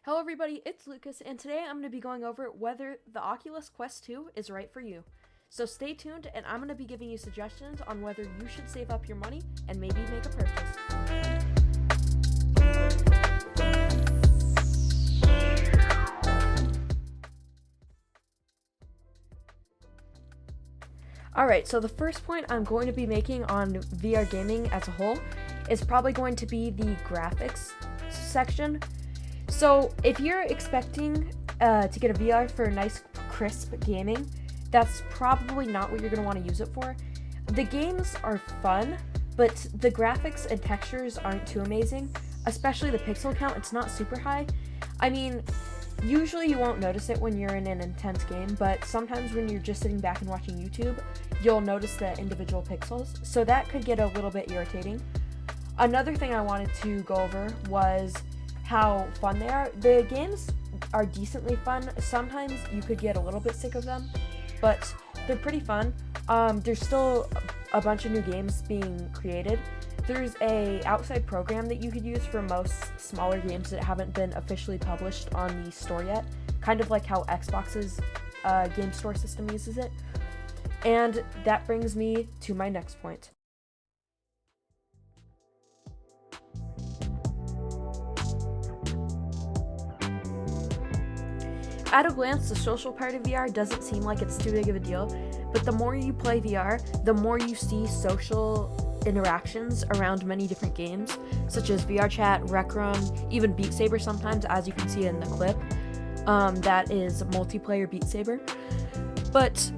Hello everybody, it's Lucas, and today I'm going to be going over whether the Oculus Quest 2 is right for you. So stay tuned, and I'm going to be giving you suggestions on whether you should save up your money and maybe make a purchase. Alright, so the first point I'm going to be making on VR gaming as a whole is probably going to be the graphics section. So if you're expecting to get a VR for nice, crisp gaming, that's probably not what you're going to want to use it for. The games are fun, but the graphics and textures aren't too amazing, especially the pixel count. It's not super high. I mean, usually you won't notice it when you're in an intense game, but sometimes when you're just sitting back and watching YouTube, you'll notice the individual pixels, so that could get a little bit irritating. Another thing I wanted to go over was how fun they are. The games are decently fun. Sometimes you could get a little bit sick of them, but they're pretty fun. There's still a bunch of new games being created. There's a outside program that you could use for most smaller games that haven't been officially published on the store yet, kind of like how Xbox's game store system uses it. And that brings me to my next point. At a glance, the social part of VR doesn't seem like it's too big of a deal, but the more you play VR, the more you see social interactions around many different games, such as VR Chat, Rec Room, even Beat Saber sometimes, as you can see in the clip. That is multiplayer Beat Saber. But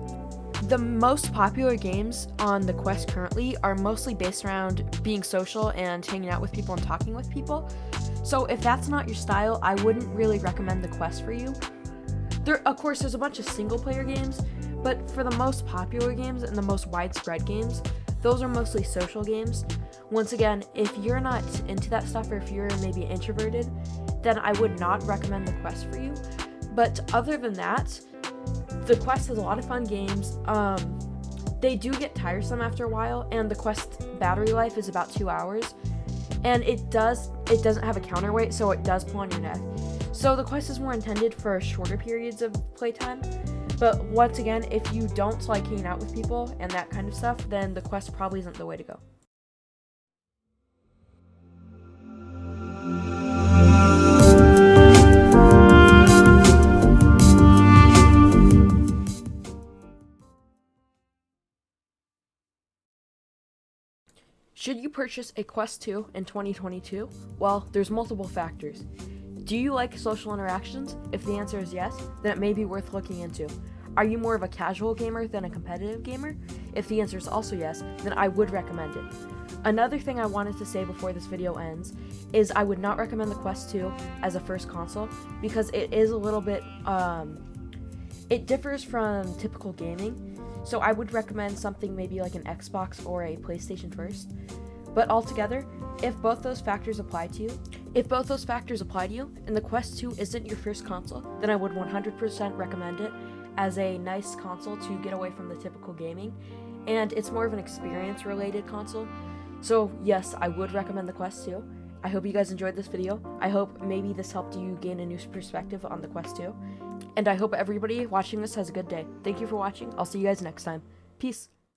the most popular games on the Quest currently are mostly based around being social and hanging out with people and talking with people. So if that's not your style, I wouldn't really recommend the Quest for you. Of course, there's a bunch of single-player games, but for the most popular games and the most widespread games, those are mostly social games. Once again, if you're not into that stuff, or if you're maybe introverted, then I would not recommend the Quest for you. But other than that, the Quest has a lot of fun games. They do get tiresome after a while, and the Quest battery life is about 2 hours. And it doesn't have a counterweight, so it does pull on your neck. So the Quest is more intended for shorter periods of playtime. But once again, if you don't like hanging out with people and that kind of stuff, then the Quest probably isn't the way to go. Should you purchase a Quest 2 in 2022? Well, there's multiple factors. Do you like social interactions? If the answer is yes, then it may be worth looking into. Are you more of a casual gamer than a competitive gamer? If the answer is also yes, then I would recommend it. Another thing I wanted to say before this video ends is I would not recommend the Quest 2 as a first console because it is a little bit, it differs from typical gaming. So I would recommend something maybe like an Xbox or a PlayStation first. But altogether, if both those factors apply to you, and the Quest 2 isn't your first console, then I would 100% recommend it as a nice console to get away from the typical gaming. And it's more of an experience-related console. So yes, I would recommend the Quest 2. I hope you guys enjoyed this video. I hope maybe this helped you gain a new perspective on the Quest 2. And I hope everybody watching this has a good day. Thank you for watching. I'll see you guys next time. Peace.